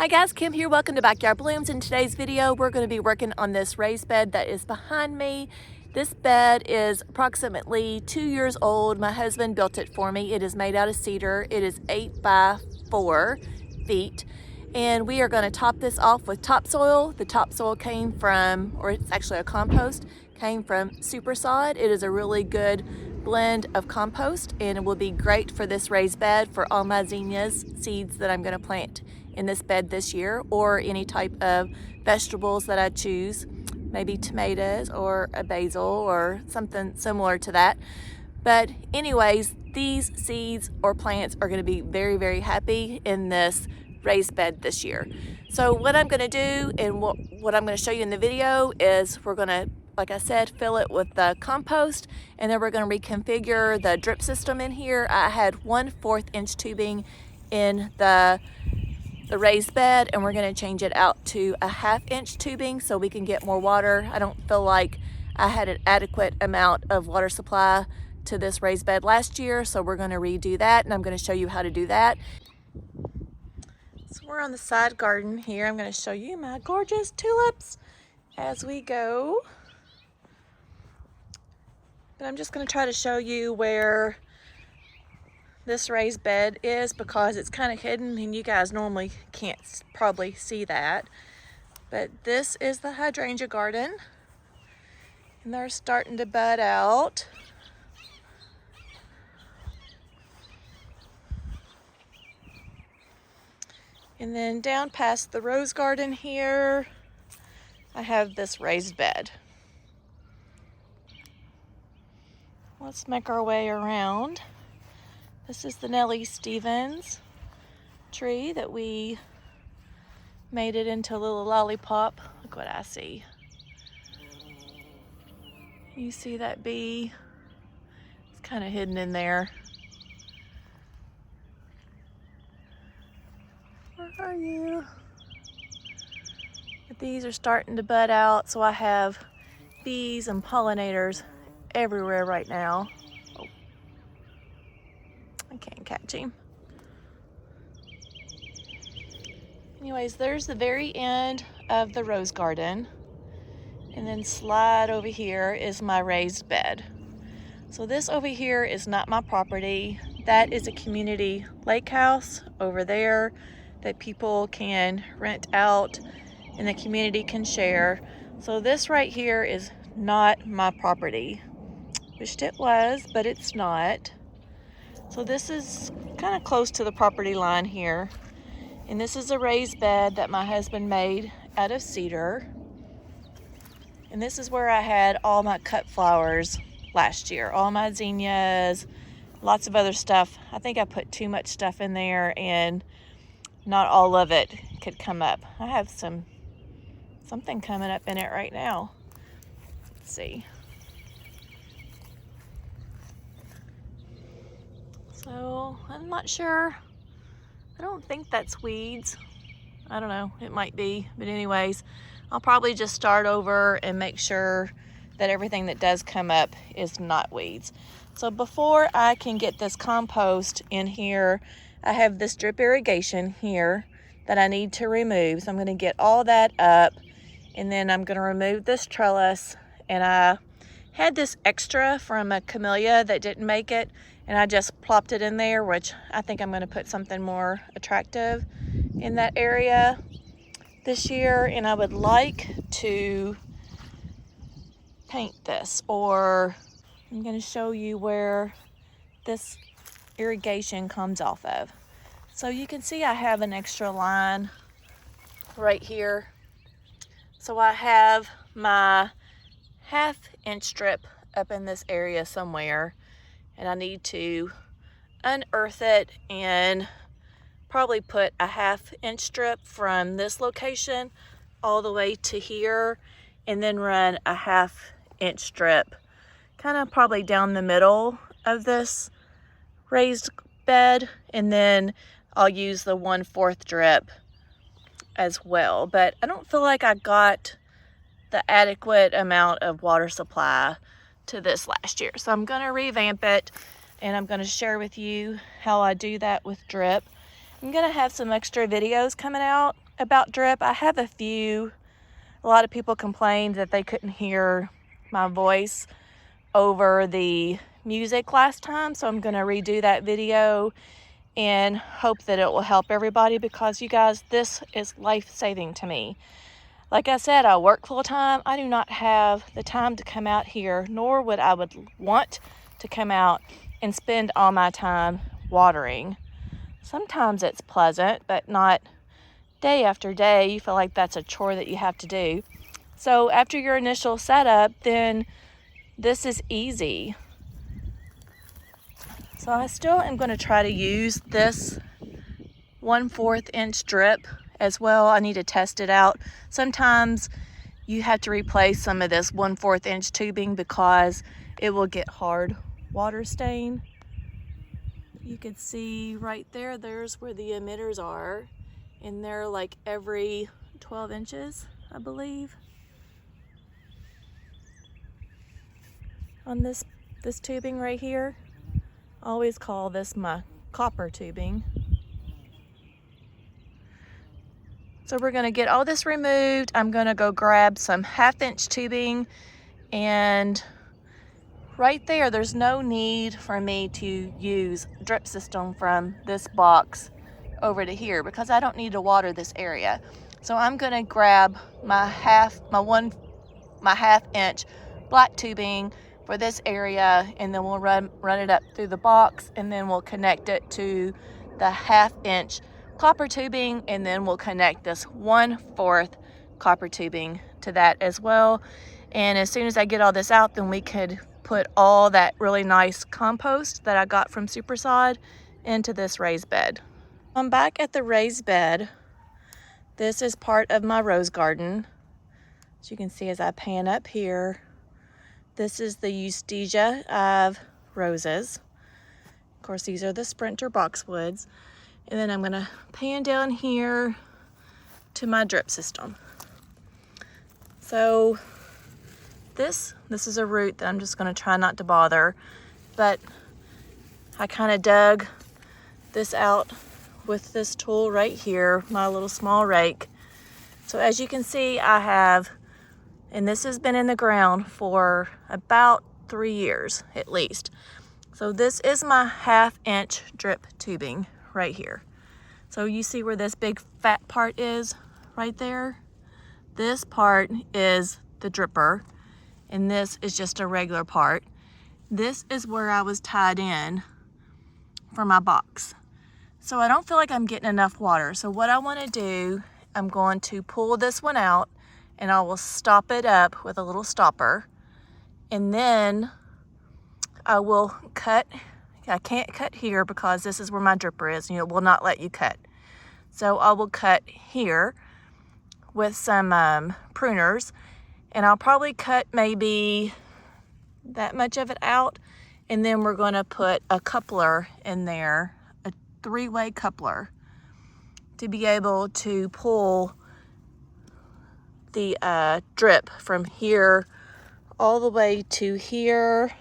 Hi guys, Kim here. Welcome to Backyard Blooms. In today's video, we're going to be working on this raised bed that is behind me. This bed is approximately 2 years old. My husband built it for me. It is made out of cedar. It is 8 by 4 feet. And we are going to top this off with topsoil. The topsoil came from, or it's actually a compost, came from Super Sod. It is a really good blend of compost and it will be great for this raised bed for all my zinnias seeds that I'm going to plant in this bed this year, or any type of vegetables that I choose, maybe tomatoes or a basil or something similar to that. But anyways, these seeds or plants are going to be very, very happy in this raised bed this year. So what I'm going to do and what I'm going to show you in the video is we're going to, like I said, fill it with the compost, and then we're going to reconfigure the drip system in here. I had 1/4 inch tubing in the raised bed, and we're going to change it out to a 1/2 inch tubing so we can get more water. I don't feel like I had an adequate amount of water supply to this raised bed last year, so we're going to redo that, and I'm going to show you how to do that. So we're on the side garden here. I'm going to show you my gorgeous tulips as we go. But I'm just going to try to show you where this raised bed is, because it's kind of hidden and you guys normally can't probably see that. But this is the hydrangea garden, and they're starting to bud out. And then down past the rose garden here, I have this raised bed. Let's make our way around. This is the Nellie Stevens tree that we made it into a little lollipop. Look what I see. You see that bee? It's kind of hidden in there. Where are you? But these are starting to bud out, so I have bees and pollinators everywhere right now. Oh, I can't catch him. Anyways, there's the very end of the rose garden, and then slide over here is my raised bed. So this over here is not my property. That is a community lake house over there that people can rent out and the community can share. So this right here is not my property. Wished it was, but it's not. So this is kind of close to the property line here. And this is a raised bed that my husband made out of cedar. And this is where I had all my cut flowers last year. All my zinnias, lots of other stuff. I think I put too much stuff in there and not all of it could come up. I have something coming up in it right now. Let's see. So I'm not sure. I don't think that's weeds. I don't know, it might be. But anyways, I'll probably just start over and make sure that everything that does come up is not weeds. So before I can get this compost in here, I have this drip irrigation here that I need to remove. So I'm gonna get all that up, and then I'm gonna remove this trellis. And I had this extra from a camellia that didn't make it, and I just plopped it in there, which I think I'm going to put something more attractive in that area this year. And I would like to paint this, or I'm going to show you where this irrigation comes off of. So you can see I have an extra line right here. So I have my 1/2 inch strip up in this area somewhere, and I need to unearth it and probably put a 1/2 inch strip from this location all the way to here, and then run a 1/2 inch strip kind of probably down the middle of this raised bed, and then I'll use the 1/4 drip as well. But I don't feel like I got the adequate amount of water supply to this last year. So I'm going to revamp it, and I'm going to share with you how I do that with drip. I'm going to have some extra videos coming out about drip. I have a lot of people complained that they couldn't hear my voice over the music last time, so I'm going to redo that video and hope that it will help everybody, because you guys, this is life-saving to me. Like I said, I work full-time. I do not have the time to come out here, nor would I want to come out and spend all my time watering. Sometimes it's pleasant, but not day after day. You feel like that's a chore that you have to do. So after your initial setup, then this is easy. So I still am going to try to use this 1/4 inch drip as well. I need to test it out. Sometimes you have to replace some of this 1/4 inch tubing because it will get hard water stain. You can see right there, there's where the emitters are, and they're like every 12 inches, I believe. On this tubing right here, I always call this my copper tubing. So we're gonna get all this removed. I'm gonna go grab some 1/2 inch tubing, and right there's no need for me to use drip system from this box over to here because I don't need to water this area. So I'm gonna grab my 1/2 inch black tubing for this area, and then we'll run it up through the box, and then we'll connect it to the 1/2 inch copper tubing, and then we'll connect this 1/4 copper tubing to that as well. And as soon as I get all this out, then we could put all that really nice compost that I got from Supersod into this raised bed. I'm back at the raised bed. This is part of my rose garden. As you can see as I pan up here, this is the Eustasia of roses. Of course, these are the Sprinter boxwoods. And then I'm gonna pan down here to my drip system. So this is a root that I'm just gonna try not to bother, but I kind of dug this out with this tool right here, my little small rake. So as you can see, I have, and this has been in the ground for about 3 years at least. So this is my 1/2 inch drip tubing right here. So you see where this big fat part is right there? This part is the dripper, and this is just a regular part. This is where I was tied in for my box. So I don't feel like I'm getting enough water. So what I want to do, I'm going to pull this one out, and I will stop it up with a little stopper, and then I will cut. I can't cut here because this is where my dripper is, and it will not let you cut. So I will cut here with some pruners, and I'll probably cut maybe that much of it out, and then we're going to put a coupler in there, a 3-way coupler, to be able to pull the drip from here all the way to here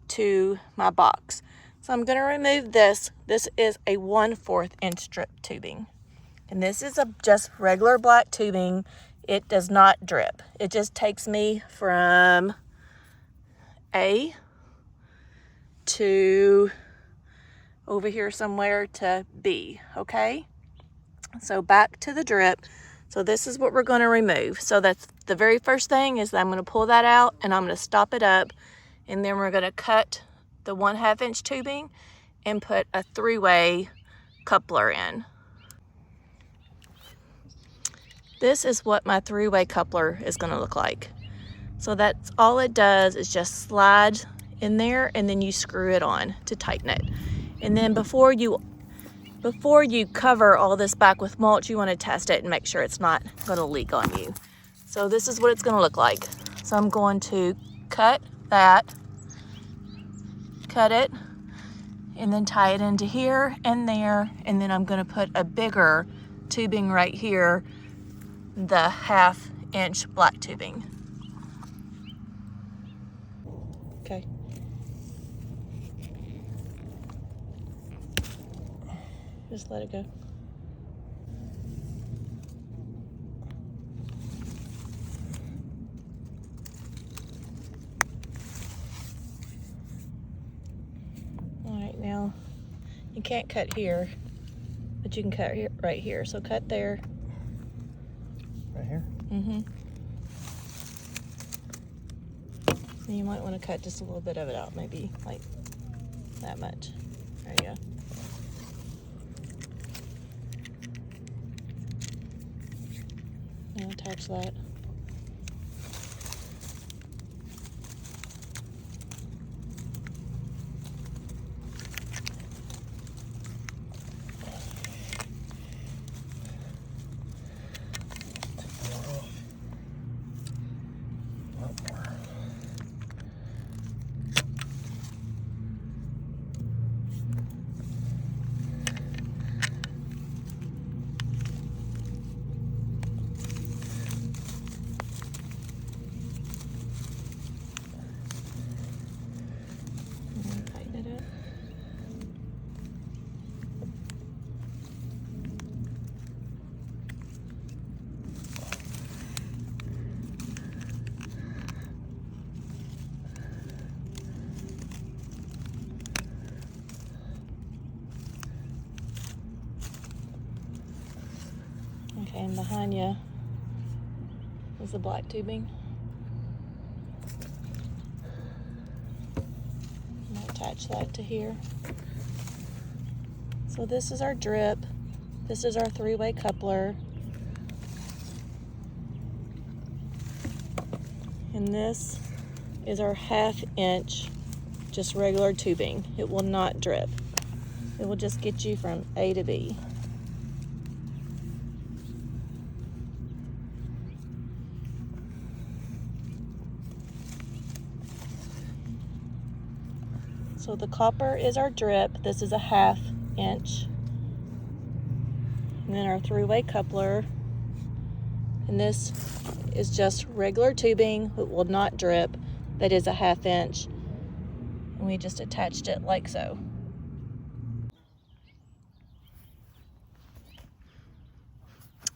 to my box. So I'm going to remove this. This is a 1/4 inch drip tubing, and this is just regular black tubing. It does not drip. It just takes me from A to over here somewhere to B, okay? So back to the drip. So this is what we're going to remove. So that's the very first thing, is that I'm going to pull that out, and I'm going to stop it up, and then we're going to cut the 1/2 inch tubing and put a 3-way coupler in. This is what my 3-way coupler is going to look like. So that's all it does, is just slide in there, and then you screw it on to tighten it. And then before you cover all this back with mulch, you want to test it and make sure it's not going to leak on you. So this is what it's going to look like. So I'm going to cut it, and then tie it into here and there, and then I'm going to put a bigger tubing right here, the 1/2 inch black tubing. Okay. Just let it go. can't cut here, but you can cut here, right here. So cut there. Right here? Mm-hmm. And you might want to cut just a little bit of it out, maybe like that much. There you go. And attach that. Okay, and behind you is the black tubing. And I'll attach that to here. So this is our drip. This is our 3-way coupler. And this is our 1/2 inch, just regular tubing. It will not drip. It will just get you from A to B. So the copper is our drip. This is a 1/2 inch. And then our 3-way coupler. And this is just regular tubing. It will not drip. That is a 1/2 inch. And we just attached it like so.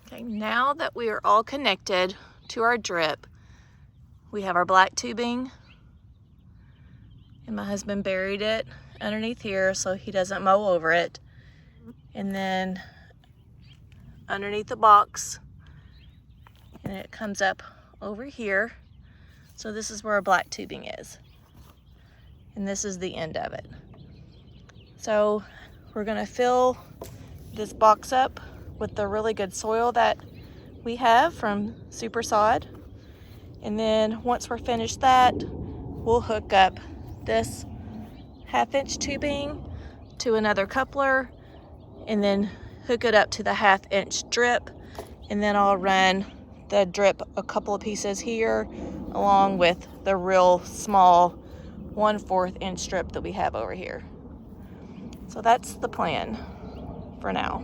Okay, now that we are all connected to our drip, we have our black tubing. And my husband buried it underneath here so he doesn't mow over it. And then underneath the box, and it comes up over here. So this is where our black tubing is. And this is the end of it. So we're gonna fill this box up with the really good soil that we have from Super Sod. And then once we're finished that, we'll hook up this 1/2 inch tubing to another coupler and then hook it up to the 1/2 inch drip. And then I'll run the drip a couple of pieces here along with the real small 1/4 inch strip that we have over here. So that's the plan for now.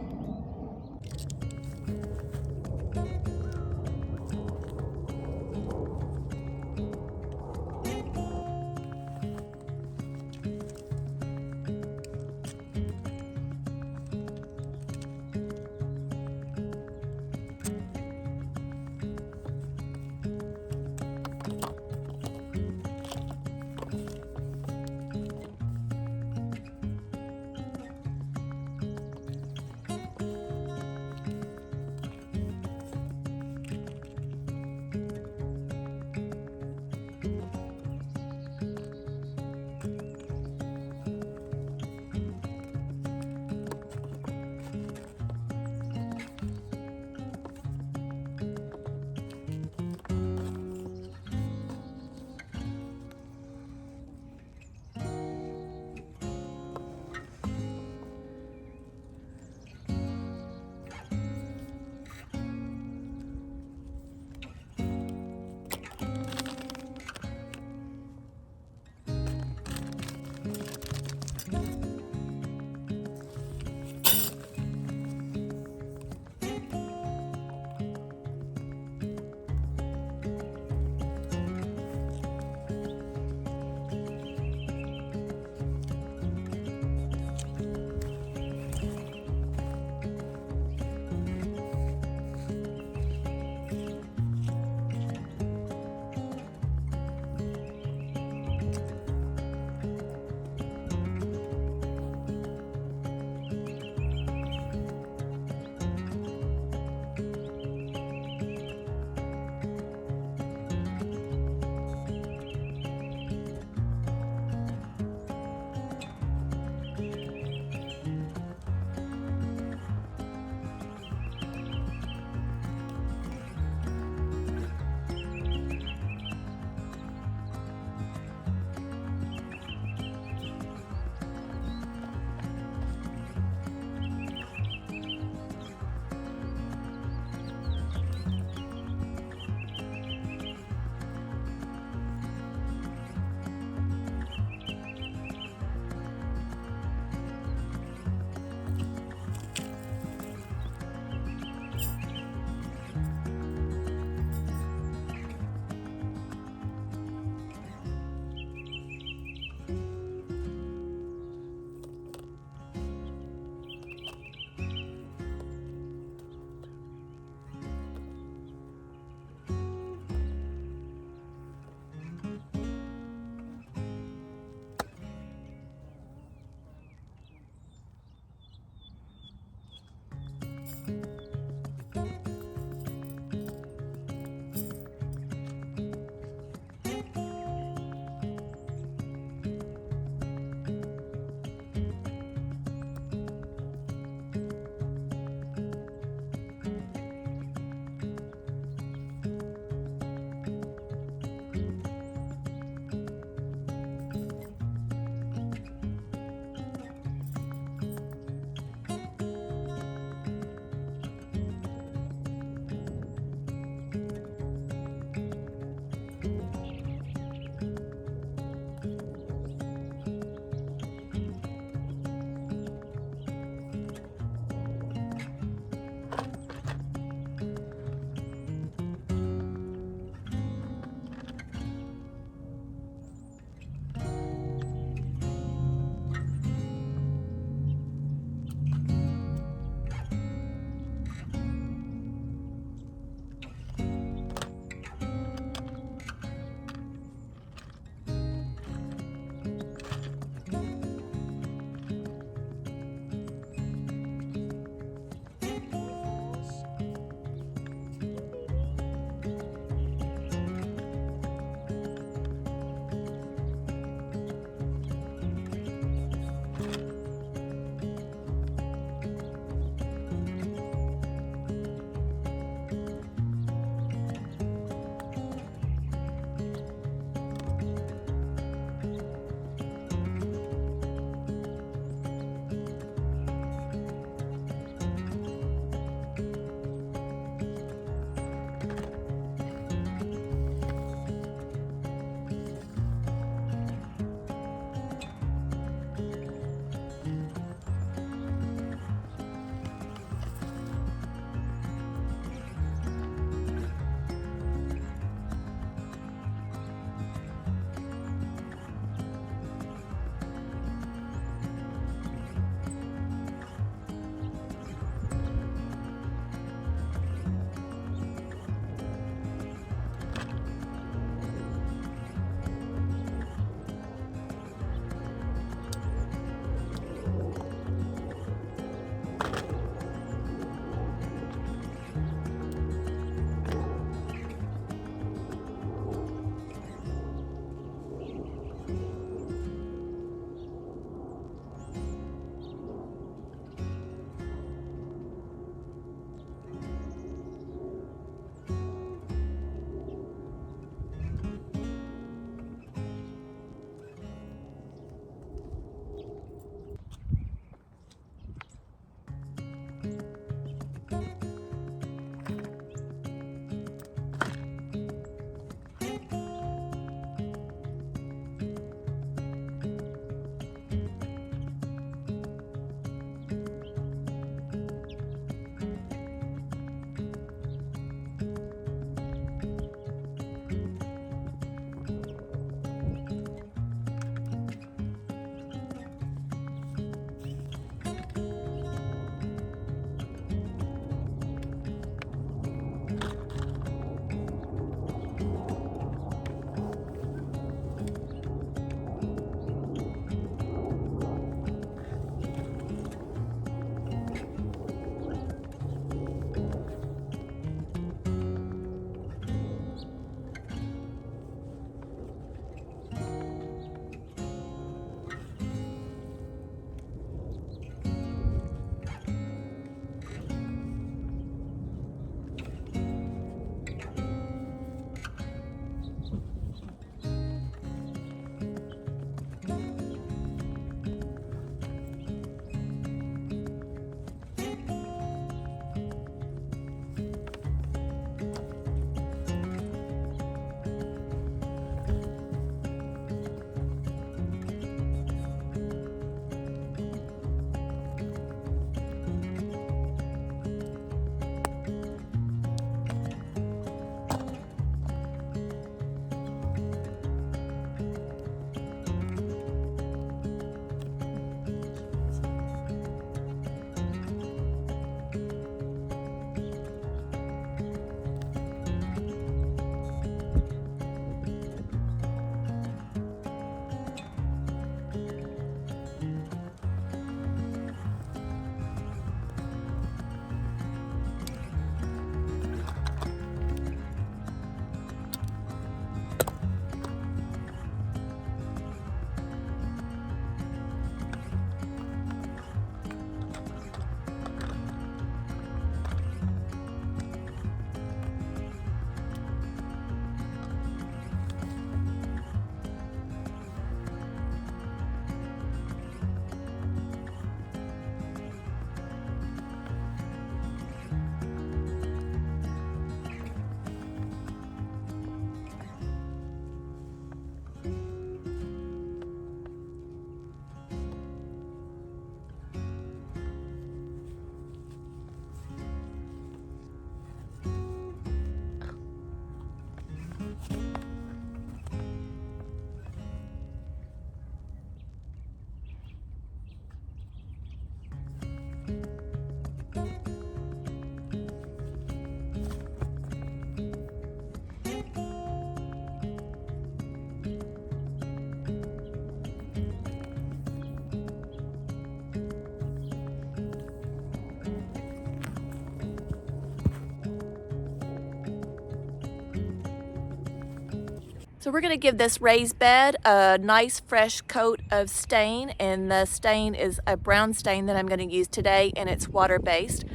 So we're gonna give this raised bed a nice fresh coat of stain, and the stain is a brown stain that I'm gonna use today, and it's water-based.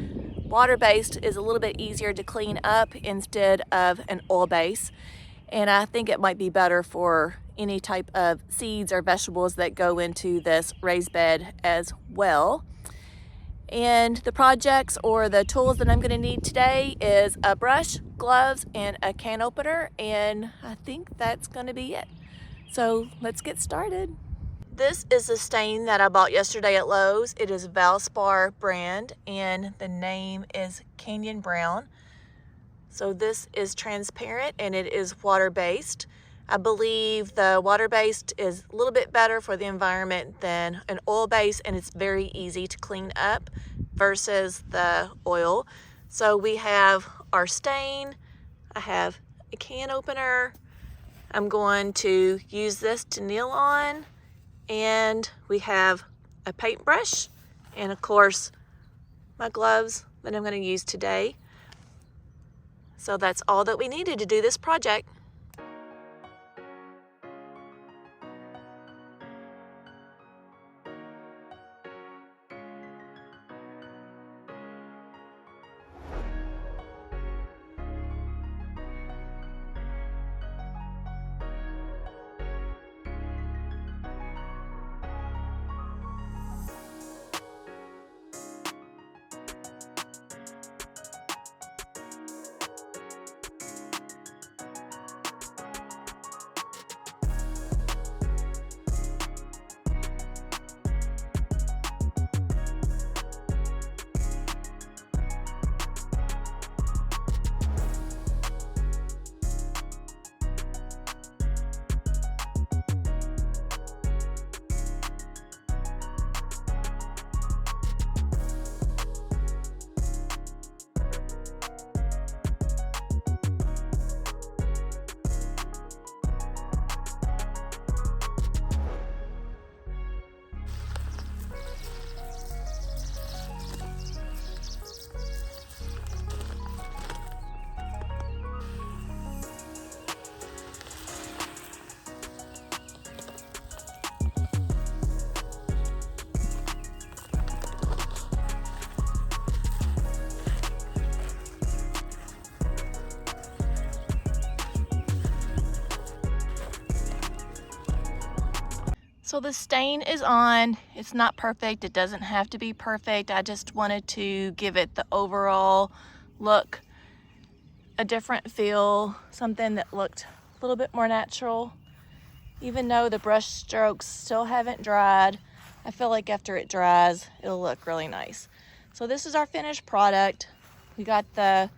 Water-based is a little bit easier to clean up instead of an oil base, and I think it might be better for any type of seeds or vegetables that go into this raised bed as well. And the projects or the tools that I'm going to need today is a brush, gloves, and a can opener, and I think that's going to be it. So let's get started. This is the stain that I bought yesterday at Lowe's. It is Valspar brand, and the name is Canyon Brown. So this is transparent and it is water-based. I believe the water-based is a little bit better for the environment than an oil-based, and it's very easy to clean up versus the oil. So we have our stain, I have a can opener, I'm going to use this to nail on, and we have a paintbrush, and of course my gloves that I'm going to use today. So that's all that we needed to do this project. So the stain is on. It's not perfect. It doesn't have to be perfect. I just wanted to give it the overall look, a different feel, something that looked a little bit more natural. Even though the brush strokes still haven't dried, I feel like after it dries, it'll look really nice. So this is our finished product. We got the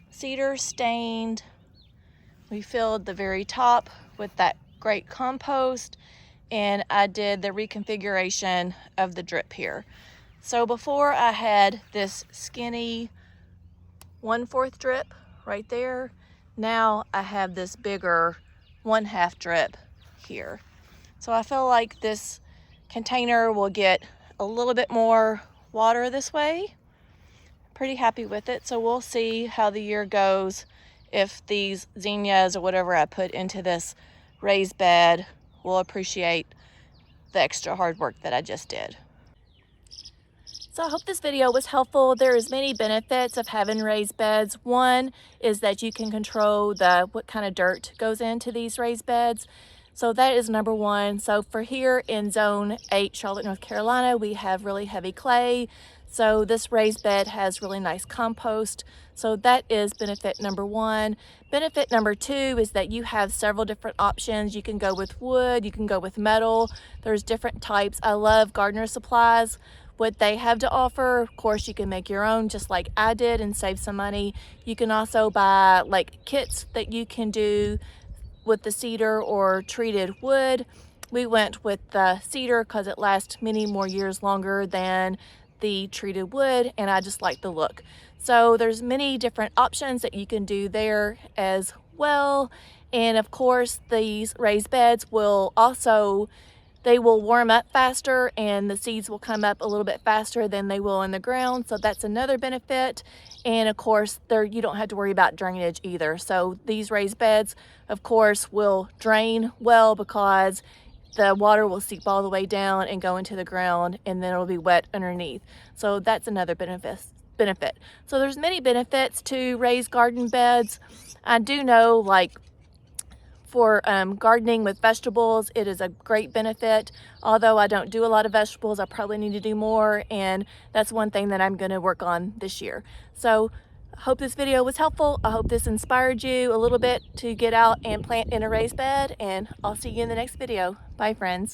cedar stained. We filled the very top with that great compost, and I did the reconfiguration of the drip here. So before I had this skinny 1/4 drip right there. Now I have this bigger 1/2 drip here. So I feel like this container will get a little bit more water this way. Pretty happy with it. So we'll see how the year goes, if these zinnias or whatever I put into this raised bed will appreciate the extra hard work that I just did. So I hope this video was helpful. There is many benefits of having raised beds. One is that you can control what kind of dirt goes into these raised beds. So that is number one. So for here in Zone 8, Charlotte, North Carolina, we have really heavy clay. So this raised bed has really nice compost. So that is benefit number one. Benefit number two is that you have several different options. You can go with wood, you can go with metal. There's different types. I love Gardener Supplies, what they have to offer. Of course, you can make your own just like I did and save some money. You can also buy like kits that you can do with the cedar or treated wood. We went with the cedar because it lasts many more years longer than the treated wood, and I just like the look. So there's many different options that you can do there as well. And of course, these raised beds will also they will warm up faster and the seeds will come up a little bit faster than they will in the ground. So that's another benefit. And of course, you don't have to worry about drainage either. So these raised beds, of course, will drain well because the water will seep all the way down and go into the ground, and then it'll be wet underneath. So that's another benefit. So there's many benefits to raised garden beds. I do know, like, for gardening with vegetables, it is a great benefit. Although I don't do a lot of vegetables, I probably need to do more, and that's one thing that I'm going to work on this year. So I hope this video was helpful. I hope this inspired you a little bit to get out and plant in a raised bed, and I'll see you in the next video. Bye, friends.